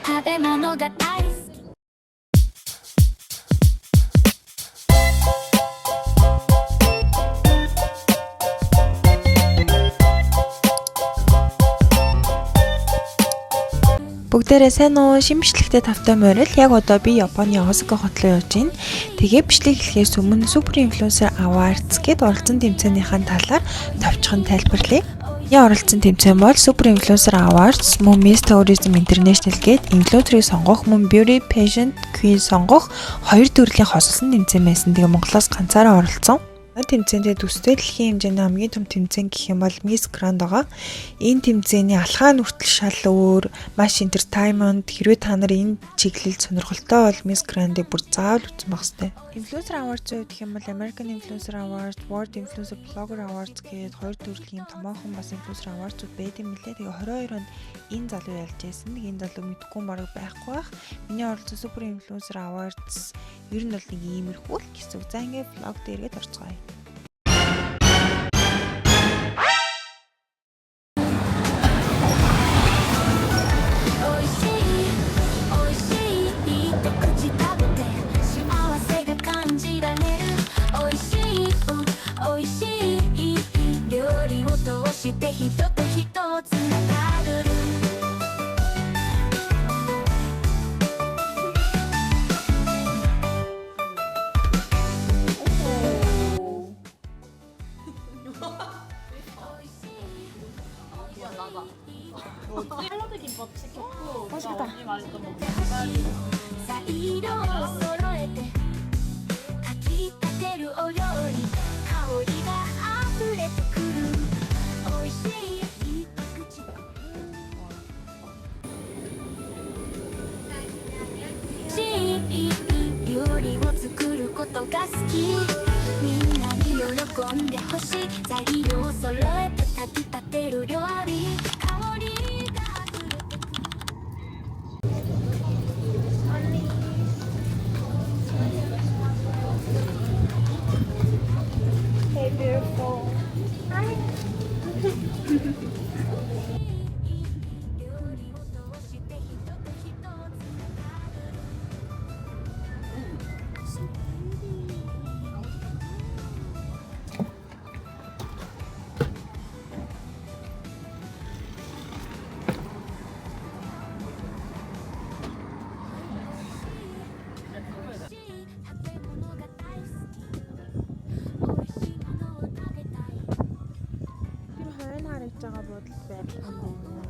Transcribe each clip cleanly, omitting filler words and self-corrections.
食べ物が大好き Бүгдээрээ сайн уу? Шимжлэгтэй тавтай морил яг одоо би Японы Осака хотод явж байна. Тэгээ бичлэг эхлэхээс өмнө Super Influencer Awards гээд оролцсон тэмцээнийхэн талаар товчхон тайлбарлая. Я оролцсон тэмцээн бол Super Influencer Awards, мөн Miss Tourism International гээд инфлюенсерийг сонгох, мөн Beauty Pageant Queen сонгох хоёр төрлийн хосолсон тэмцээн байсан. Тэгээ Монголоос ганцаараа оролцсон. Тэмцээндээ төстэй дэлхийн хэмжээний хамгийн том тэмцээн гэх юм бол Miss Grand байгаа. Энэ тэмцээний алхаан хүртэл шал өөр, маш entertainment. Хэрвээ та нар энэ чиглэлд сонирхолтой бол Miss Grand-ыг бүр заавал үзэх байх хэрэгтэй. Influencer Awards гэх юм бол American Influencer Awards, World Influencer Blogger Awards гээд хоёр төрлийн томоохон бас Influencer Awards-ууд байдаг юм лээ. Тэгээ 22 онд энэ залуу ялж байсан. Энэ залуу мэдгүй бараг байхгүй бах. Миний оролцсон Super Influencer Awards ер нь бол нэг иймэрхүү л гэсэн үг. За ингээ vlog дээргээд орцгоё. 샐러드 김밥 시켰고 맛있겠다. 언니 말했던 뭐 닭다리 さあ色を揃えてかきたてるお料理香りが溢れてくる美味しい一口しい料理を作ることが好きみんなに喜んでほしい材料を揃えて炊きたてる料理香りが溢れてくる Hey beautiful. Тэр хойно харагдж байгаа бодол байдаг юм байна.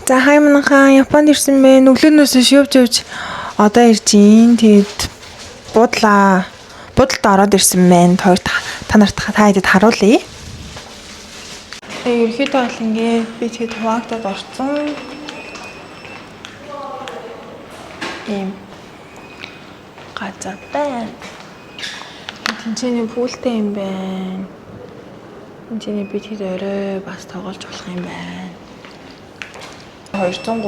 За хайманхан Японд ирсэн бэ. Өглөөнөөс шивж одоо ирж ийн. Тэгэд буудлаа. Буудалд ороод ирсэн байна. Хоёр та нарт та хэдэд харуулъя. Ерөнхийдөө бол ингээд би тэгэд хуваагдаад орсон. Ийм газар байна. Тэнцээний пүүлтэй юм байна. Тэнцээний би тэгэд орой бас тоглож болох юм байна. 203.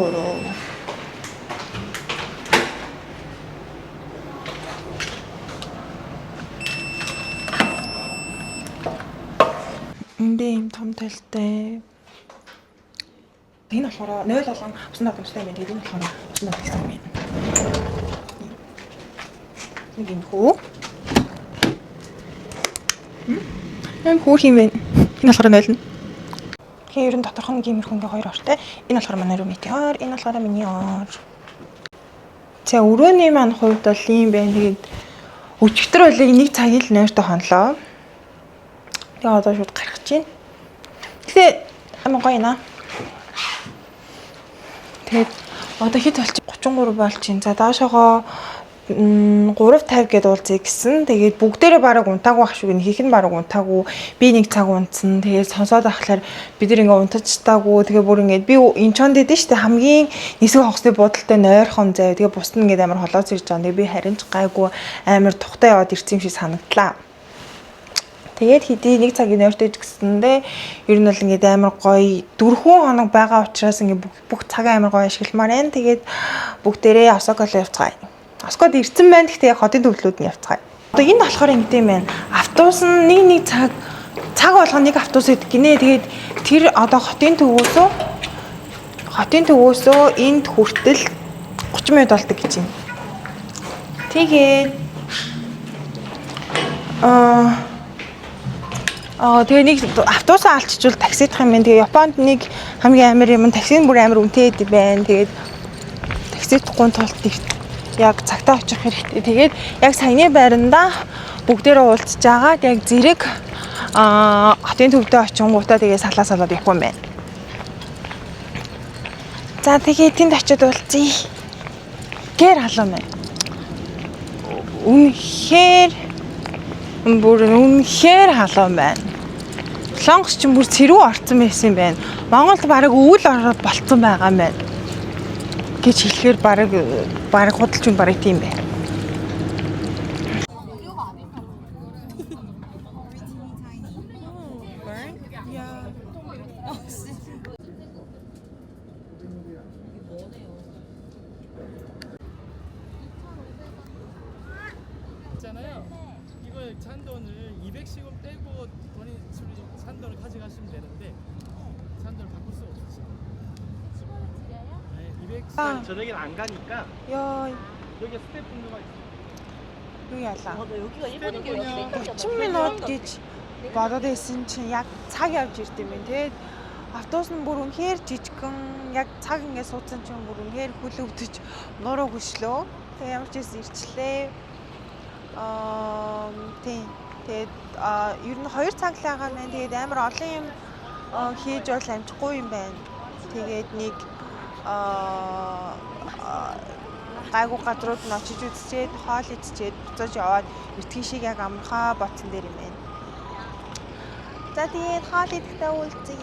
Эндээ юм том талтай. Энэ болохоор 0 болон усан давтамжтай байна. Тэгээд энэ болохоор усан давтамж гэсэн юм байна. Нэг юм хөө. Энэ хөө юм байна. Энэ болохоор 0. Тэгэхээр ер нь доторх нэг иймэрхүү ингээ хоёр ортой. Энэ болохоор манай румитер, энэ болохоор миний ор. За өрөөний маань хувьд бол ийм байна. Тэгээд өчигдөр болыг нэг цагийн л нойртой хонлоо. Тэгээ одоо шууд гарах чинь. Тэгээ амар гоё наа. Тэгээд одоо хэд болчих 33 болж чинь. За доошоогоо 350 гээд уулзъя гэсэн. Тэгээд бүгдээрээ бараг унтаагүй ах шиг хийх нь бараг унтаагүй. Би нэг цаг унтсан. Тэгээд сонсоод ахлаар бид нэг ингээ унтажтаагүй. Тэгээ бүр ингээд би энэ чонд дэдэн штэ хамгийн нисэг хогсны будалтай нойрхон заяа. Тэгээ бус нь ингээд амар холоос ирж байгаа. Тэгээ би харин ч гайгүй амар тухтай яваад ирсэн юм шиг санагдлаа. Тэгээд хэдий нэг цагийн нойртой гэсэн ер нь бол ингээд амар гоё 4 хоног байгаа учраас ингээд бүх цагаа амар гоё ашигламаар байна. Тэгээд бүгдээрээ Осакад явцгаая. Осакад ирсэн байна. Гэхдээ яг хотын төвлөрүүд нь явцгаая. Одоо энэ болохоор ингэдэм байна. Автобус нь нэг цаг цаг болгоно нэг автобус гэдэг гинэ. Тэгээд тэр одоо хотын төвөөсөө энд хүртэл 30 минут болдог гэж байна. Тэгээд тэгээ нэг автобусаа алччихвал таксидах юм байна. Тэгээ Японд нэг хамгийн амар юм таксийн бүр амар үнэтэй байна. Тэгээд таксидахгүй тулд яг цагтаа очих хэрэгтэй. Тэгээд яг саяны байранда бүгдээрээ уулзж байгаа. Яг зэрэг хотын төвдөө очингуудаа тэгээ салаад явах юм байна. За тэгээд тэнд очиод уулзъя. Гэр халуун байна. Үнэхээр халуун байна. Солонгос ч бүр цэрүү орцсон байсан юм байна. Монголд бараг өвөл ороод болцсон байгаа юм байна. Гэж хэлэхээр бараг худалч нь бараг тийм байна. 있잖아요. 이걸 잔돈을 200씩은 떼고 돈이 잔돈을 가져가시면 되는데 잔돈을 바꿀 수 없어요. 네, 200씩 저녁엔 안 가니까 Йоо, 여기 스태프분들만 있어요. юу яалаа? 여기가 일본인 게 여기 30 минут гэж бодоод байсан чинь яг цаг явж ирд юм байна. Тэгээд автобус нь бүр үнэхээр жижигхэн, яг цаг ингээд суудсан чинь бүр үнэхээр хүлөвдөж нуруу хөшлөө. Тэгээд ямар ч байсан ирчлээ. Тийм. Тэгээд ер нь 2 цаг л байгаа маань. Тэгээд амар олон юм хийж бол амжихгүй юм байна. Тэгээд нэг гайгүй газрууд нь очиж үзчихэд, хоол идчихэд буцаж яваад эртгийн шиг яг амархаа ботсон дээр юм байна. За тэгээд хоол идэхдээ уулзъя.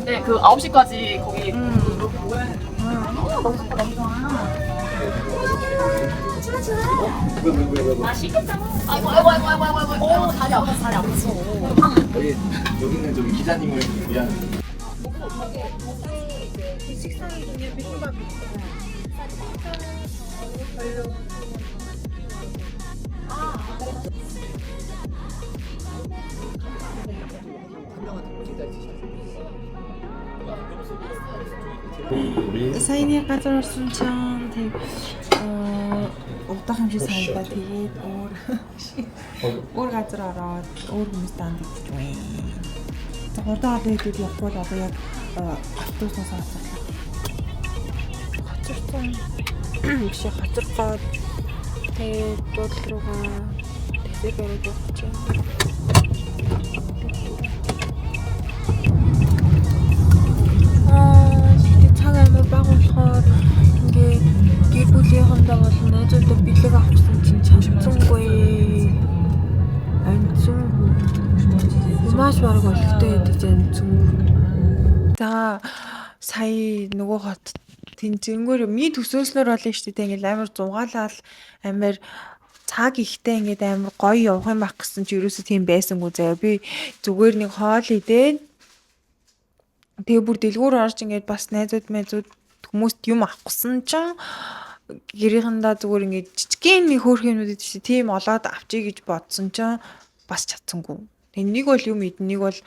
네, 그 9시까지 거기 맛있겠다. 아이고 다리 아팠어. 여기는 좀 기자님을 위한 식상 중에 비빔밥이 있어요. Саяны газар орсон чинь тэг удаахан шиг санагдаа тэгээд өөр газар ороод өөр хүмүүст андагч байна. За хурдан олон идэд явахгүй одоо яг автобуснаас авчихлаа. Хоцорсон биш хоцоргоод тэгээд буудлын руугаа тэсэг өрөөж явчих чинь. Цаг амар бага болохоор ингээ гэр бүлийнхэнтэй болон найзуудаа бэлэг авчихсан чинь чадсангүй. Маш бараг олигтой байдаг юм. За сая нөгөө хот тэнцэнгээр ми төсөөснөр болно шүү дээ. Ингээл амар зугаалал амар цаг ихтэй ингээд амар гоё явах юм байх гэсэн чи ерөөсөө тийм байсангүй заяа. Би зүгээр нэг хоол идээд тэгээ бүр дэлгүүр орж ингээд бас найзууд хүмүүст юм авахгүйсэн чинь гэрийнхэндээ зүгээр ингээд жижигхэн нэг хөөх юмнууд идэж тийм олоод авчий гэж бодсон чинь бас чадсангүй. Тэгээ нэг бол юм идэн нэг бол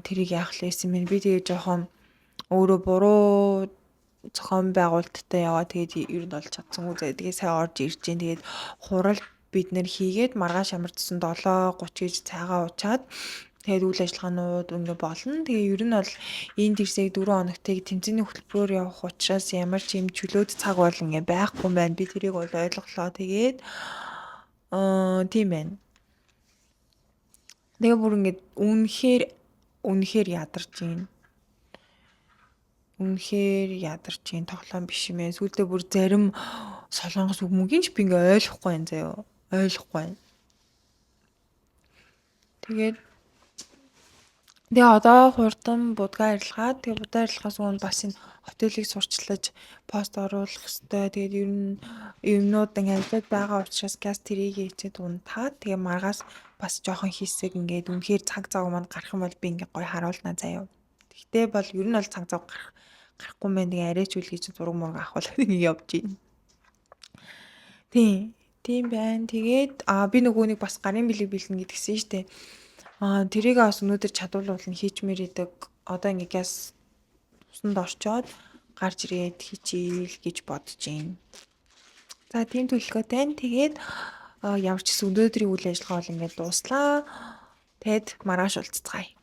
тэрийг яах лээсэн юм. Би тэгээ жоохон өөрөө буруу зохион байгуулалттай яваа тэгээд ер нь бол чадсангүй. Тэгээ сайн орж ирж гин тэгээд хурал бид нэр хийгээд маргааш ямарчсан 7:30 гэж цайгаа уучаад Тэгээд үйл ажиллагаанууд ингээ болно. Тэгээ ер нь бол энэ дэрсийг 4 хоногтыг тэмцээний хөтөлбөрөөр явах учраас ямар ч юм чөлөөт цаг бол ингээ байхгүй юм байна. Би тэрийг бол ойлголоо. Тэгээд тийм байна. Тэгээ бүр ингээ үнэхээр ядарч байна. Үнэхээр ядарч байна. Тоглоом биш юм ээ. Сүүлдээ бүр зарим солонгос үг мөгийн ч би ингээ ойлгохгүй байна заяа. Ойлгохгүй байна. Тэгээд одоо хурдан будгаа арилгаад тэгээ будаа арилгахаас өмнө бас энэ хотелийг сурчлаж пост оруулах хэрэгтэй. Тэгээд ер нь юмнууд ингээ ажиллаад байгаа учраас газ тэрийг хийцээд унтаад тэгээ маргаас бас жоохон хийсэг ингээд үнэхээр цаг зав маань гарах юм бол би ингээ гоё харуулнаа заяа. Гэхдээ бол ер нь бол цаг зав гарахгүй мэн тэгээ арайч үл гэж зураг мураг авахулаад ингээ явж байна. Тийм байна. Тэгээд би нөгөө нэг бас гарын бэлэг бэлнэ гэдгсэн шүү дээ. Тэрийг бас өнөөдөр чадварлуул нь хийчмээр идэг. Одоо ингээ газ усанд орчоод гарч ирээд хийчихэл гэж бодож байна. За тийм төлөвлөгөөтэй. Тэгээд ямар ч гэсэн өнөөдрийн үйл ажиллагаа бол ингээ дууслаа. Тэгэд маргааш уулзцгаая.